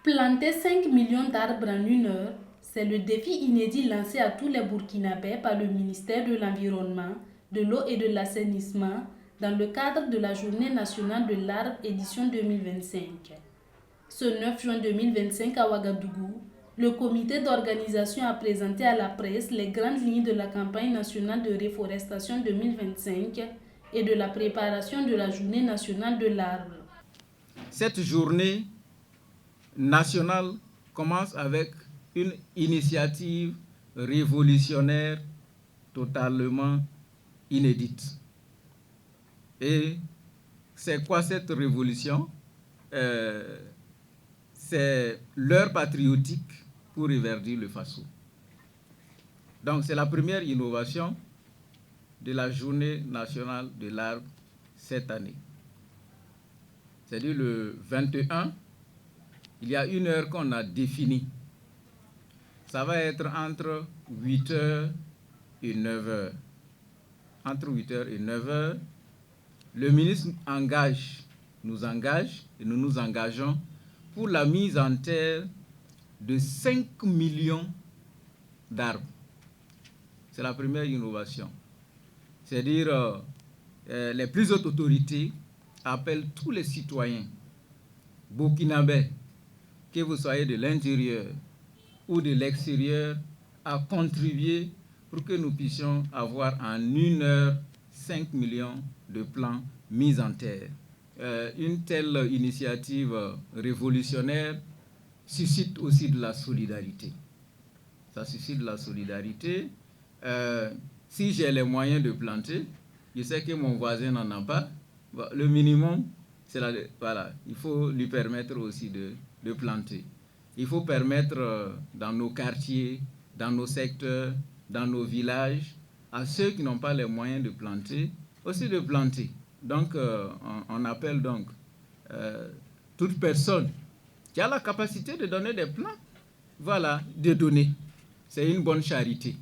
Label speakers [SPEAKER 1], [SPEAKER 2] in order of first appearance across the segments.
[SPEAKER 1] Planter 5 millions d'arbres en une heure, c'est le défi inédit lancé à tous les Burkinabés par le ministère de l'Environnement, de l'eau et de l'assainissement dans le cadre de la Journée nationale de l'arbre édition 2025. Ce 9 juin 2025 à Ouagadougou, le comité d'organisation a présenté à la presse les grandes lignes de la campagne nationale de réforestation 2025 et de la préparation de la Journée nationale de l'arbre.
[SPEAKER 2] Cette journée nationale commence avec une initiative révolutionnaire totalement inédite. Et c'est quoi cette révolution? C'est l'heure patriotique pour reverdir le Faso. Donc c'est la première innovation de la Journée nationale de l'arbre cette année. C'est-à-dire le 21, il y a une heure qu'on a définie. Ça va être entre 8h et 9h. Entre 8h et 9h, le ministre nous engage et nous nous engageons pour la mise en terre de 5 millions d'arbres. C'est la première innovation. C'est-à-dire les plus hautes autorités appellent tous les citoyens burkinabés, que vous soyez de l'intérieur ou de l'extérieur, à contribuer pour que nous puissions avoir en une heure 5 millions de plants mis en terre. Une telle initiative révolutionnaire suscite aussi de la solidarité. Ça suscite de la solidarité. Si j'ai les moyens de planter, je sais que mon voisin n'en a pas. Le minimum, c'est voilà, il faut lui permettre aussi de planter. Il faut permettre dans nos quartiers, dans nos secteurs, dans nos villages, à ceux qui n'ont pas les moyens de planter, aussi de planter. Donc, on appelle donc toute personne qui a la capacité de donner des plants, voilà, de donner. C'est une bonne charité.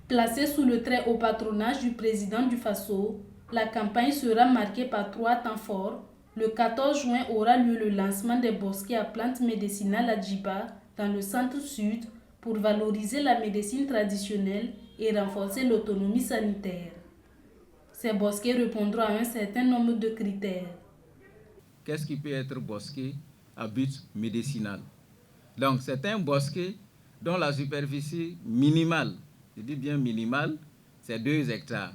[SPEAKER 1] Placée sous le très haut patronage du président du Faso, la campagne sera marquée par 3 temps forts. Le 14 juin aura lieu le lancement des bosquets à plantes médicinales à Djiba, dans le centre-sud, pour valoriser la médecine traditionnelle et renforcer l'autonomie sanitaire. Ces bosquets répondront à un certain nombre de critères.
[SPEAKER 2] Qu'est-ce qui peut être bosquet à but médicinal? Donc, c'est un bosquet dont la superficie minimale, je dis bien minimale, c'est 2 hectares.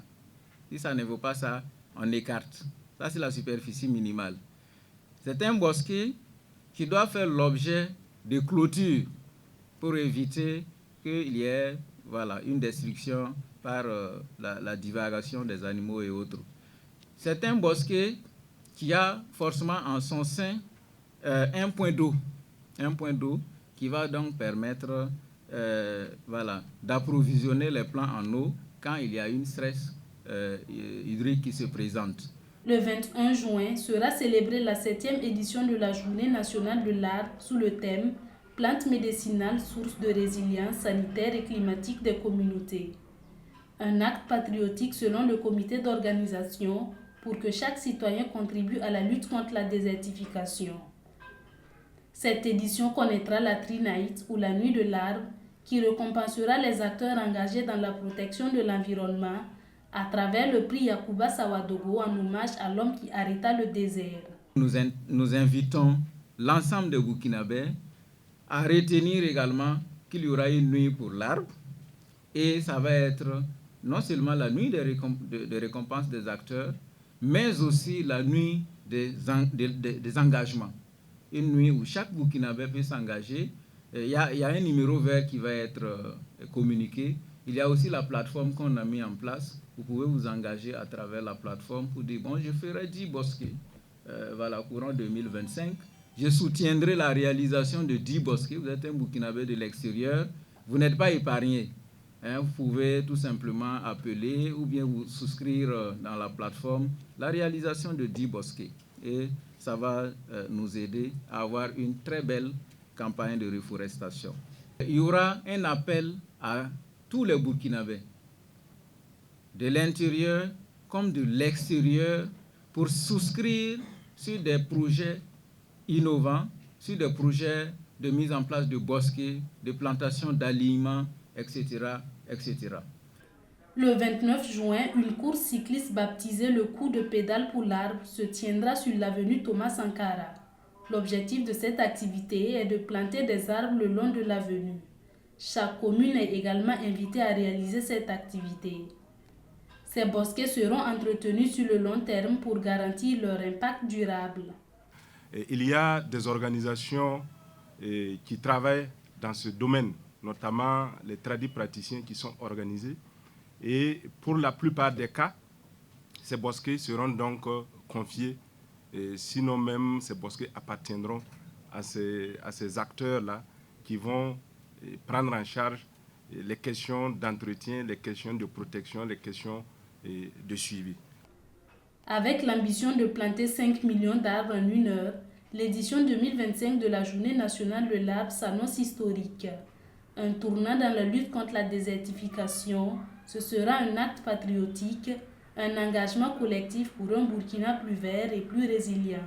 [SPEAKER 2] Si ça ne vaut pas ça, on écarte. Ça, c'est la superficie minimale. C'est un bosquet qui doit faire l'objet de clôtures pour éviter qu'il y ait une destruction par la divagation des animaux et autres. C'est un bosquet qui a forcément en son sein un point d'eau qui va donc permettre d'approvisionner les plants en eau quand il y a une stress hydrique qui se présente.
[SPEAKER 1] Le 21 juin sera célébrée la 7e édition de la Journée nationale de l'arbre sous le thème « Plantes médicinales, source de résilience sanitaire et climatique des communautés ». Un acte patriotique selon le comité d'organisation pour que chaque citoyen contribue à la lutte contre la désertification. Cette édition connaîtra la Tree Night ou la Nuit de l'arbre qui récompensera les acteurs engagés dans la protection de l'environnement à travers le prix Yacouba Sawadogo en hommage à l'homme qui arrêta le désert.
[SPEAKER 2] Nous invitons l'ensemble des Burkinabés à retenir également qu'il y aura une nuit pour l'arbre et ça va être non seulement la nuit de récompense des acteurs, mais aussi la nuit des engagements. Une nuit où chaque Burkinabé peut s'engager. Il y a un numéro vert qui va être communiqué. Il y a aussi la plateforme qu'on a mis en place. Vous pouvez vous engager à travers la plateforme pour dire, bon, je ferai 10 bosquets courant 2025. Je soutiendrai la réalisation de 10 bosquets. Vous êtes un Burkinabé de l'extérieur. Vous n'êtes pas épargné. Vous pouvez tout simplement appeler ou bien vous souscrire dans la plateforme la réalisation de 10 bosquets. Et ça va nous aider à avoir une très belle campagne de reforestation. Il y aura un appel à tous les Burkinabés, de l'intérieur comme de l'extérieur, pour souscrire sur des projets innovants sur des projets de mise en place de bosquets, de plantations d'aliments, etc., etc.
[SPEAKER 1] Le 29 juin, une course cycliste baptisée le coup de pédale pour l'arbre se tiendra sur l'avenue Thomas Sankara. L'objectif de cette activité est de planter des arbres le long de l'avenue. Chaque commune est également invitée à réaliser cette activité. Ces bosquets seront entretenus sur le long terme pour garantir leur impact durable.
[SPEAKER 3] Il y a des organisations qui travaillent dans ce domaine, notamment les tradipraticiens qui sont organisés. Et pour la plupart des cas, ces bosquets seront donc confiés, sinon même ces bosquets appartiendront à ces acteurs-là qui vont prendre en charge les questions d'entretien, les questions de protection, les questions de suivi.
[SPEAKER 1] Avec l'ambition de planter 5 millions d'arbres en 1 heure, l'édition 2025 de la Journée nationale de l'arbre s'annonce historique. Un tournant dans la lutte contre la désertification, ce sera un acte patriotique, un engagement collectif pour un Burkina plus vert et plus résilient.